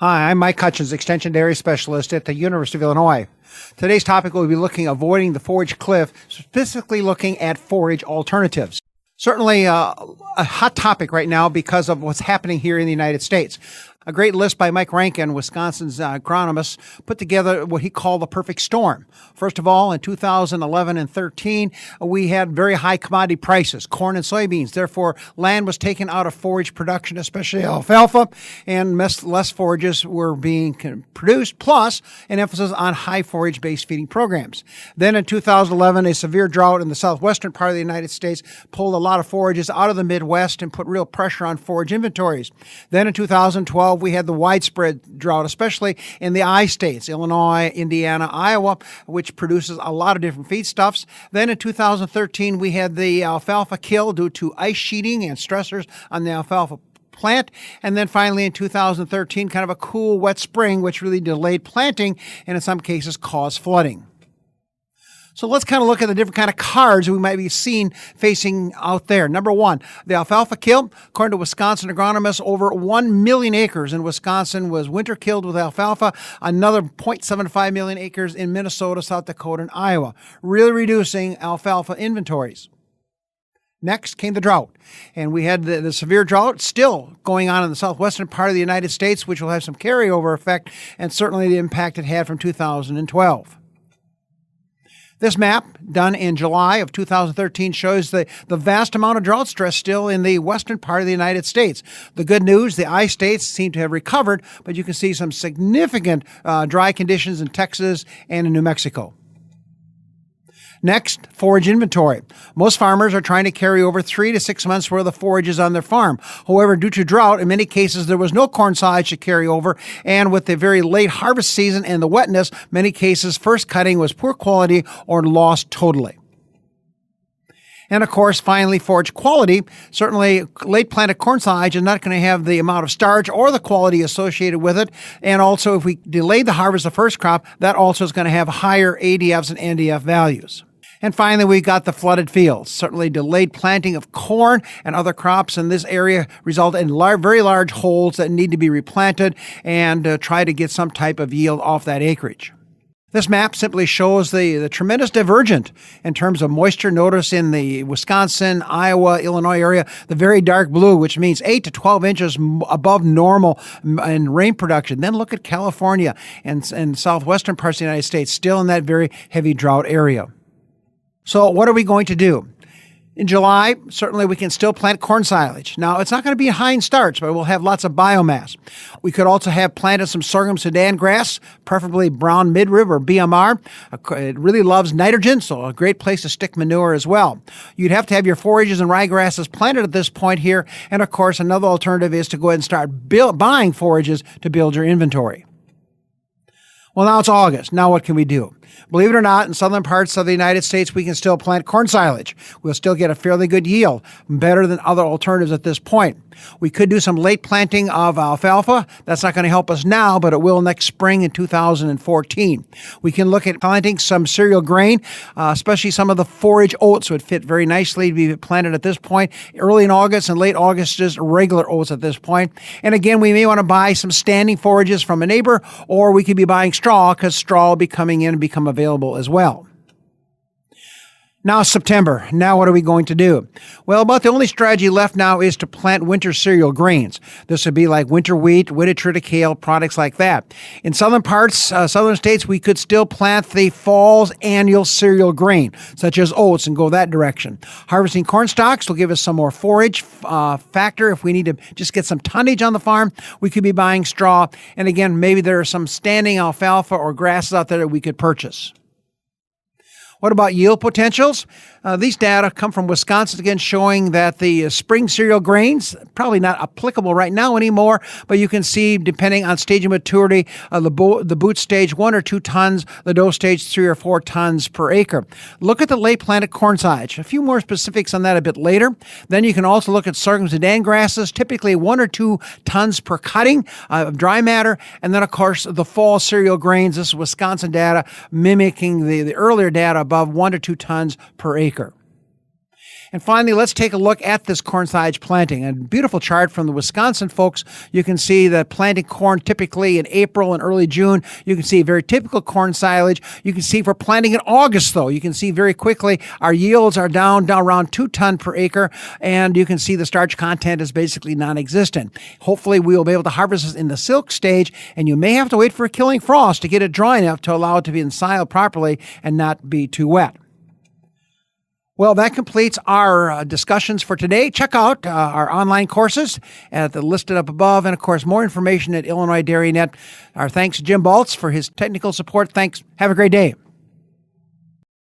Hi, I'm Mike Hutjens, Extension Dairy Specialist at the University of Illinois. Today's topic will be looking at avoiding the forage cliff, specifically looking at forage alternatives. Certainly a hot topic right now because of what's happening here in the United States. A great list by Mike Rankin, Wisconsin's agronomist, put together what he called the perfect storm. First of all, in 2011 and 13, we had very high commodity prices, corn and soybeans. Therefore, land was taken out of forage production, especially alfalfa, and less forages were being produced, plus an emphasis on high forage-based feeding programs. Then in 2011, a severe drought in the southwestern part of the United States pulled a lot of forages out of the Midwest and put real pressure on forage inventories. Then in 2012, we had the widespread drought, especially in the I states, Illinois, Indiana, Iowa, which produces a lot of different feedstuffs. Then in 2013, we had the alfalfa kill due to ice sheeting and stressors on the alfalfa plant. And then finally in 2013, kind of a cool, wet spring, which really delayed planting and in some cases caused flooding. So let's kind of look at the different kind of cards we might be seeing facing out there. Number one, the alfalfa kill. According to Wisconsin agronomists, over 1 million acres in Wisconsin was winter killed with alfalfa. Another 0.75 million acres in Minnesota, South Dakota, and Iowa, really reducing alfalfa inventories. Next came the drought, and we had the severe drought still going on in the southwestern part of the United States, which will have some carryover effect, and certainly the impact it had from 2012. This map, done in July of 2013, shows the vast amount of drought stress still in the western part of the United States. The good news, the I states seem to have recovered, but you can see some significant dry conditions in Texas and in New Mexico. Next, forage inventory. Most farmers are trying to carry over 3 to 6 months worth of forages on their farm. However, due to drought, in many cases, there was no corn silage to carry over, and with the very late harvest season and the wetness, many cases, first cutting was poor quality or lost totally. And of course, finally, forage quality. Certainly, late planted corn silage is not going to have the amount of starch or the quality associated with it. And also, if we delay the harvest of first crop, that also is going to have higher ADFs and NDF values. And finally, we got the flooded fields. Certainly delayed planting of corn and other crops in this area result in very large holes that need to be replanted and try to get some type of yield off that acreage. This map simply shows the tremendous divergence in terms of moisture. Notice in the Wisconsin, Iowa, Illinois area, the very dark blue, which means 8 to 12 inches above normal in rain production. Then look at California and southwestern parts of the United States, still in that very heavy drought area. So what are we going to do? In July, certainly we can still plant corn silage. Now, it's not going to be high in starch, but we'll have lots of biomass. We could also have planted some sorghum Sudan grass, preferably brown midrib or BMR. It really loves nitrogen, so a great place to stick manure as well. You'd have to have your forages and ryegrasses planted at this point here. And of course, another alternative is to go ahead and start buying forages to build your inventory. Well, now it's August. Now what can we do? Believe it or not, in southern parts of the United States, we can still plant corn silage. We'll still get a fairly good yield, better than other alternatives at this point. We could do some late planting of alfalfa. That's not going to help us now, but it will next spring in 2014. We can look at planting some cereal grain, especially some of the forage oats would fit very nicely to be planted at this point. Early in August and late August, just regular oats at this point. And again, we may want to buy some standing forages from a neighbor, or we could be buying straw because straw will be coming in and become available as well. Now September. Now what are we going to do? Well, about the only strategy left now is to plant winter cereal grains. This would be like winter wheat, winter triticale, products like that. In southern parts, southern states, we could still plant the fall's annual cereal grain, such as oats, and go that direction. Harvesting corn stalks will give us some more forage factor. If we need to just get some tonnage on the farm, we could be buying straw. And again, maybe there are some standing alfalfa or grasses out there that we could purchase. What about yield potentials? These data come from Wisconsin, again, showing that the spring cereal grains, probably not applicable right now anymore, but you can see, depending on stage of maturity, the boot stage 1 or 2 tons, the dough stage 3 or 4 tons per acre. Look at the late planted corn silage. A few more specifics on that a bit later. Then you can also look at sorghum Sudan grasses, typically 1 or 2 tons per cutting of dry matter. And then, of course, the fall cereal grains. This is Wisconsin data mimicking the earlier data above 1 to 2 tons per acre. And finally, let's take a look at this corn silage planting. A beautiful chart from the Wisconsin folks. You can see that planting corn typically in April and early June. You can see very typical corn silage. You can see for planting in August, though, you can see very quickly our yields are down around 2 tons per acre, and you can see the starch content is basically non-existent. Hopefully, we will be able to harvest this in the silk stage, and you may have to wait for a killing frost to get it dry enough to allow it to be ensiled properly and not be too wet. Well, that completes our discussions for today. Check out our online courses listed up above, and of course, more information at Illinois Dairy Net. Our thanks to Jim Baltz for his technical support. Thanks. Have a great day.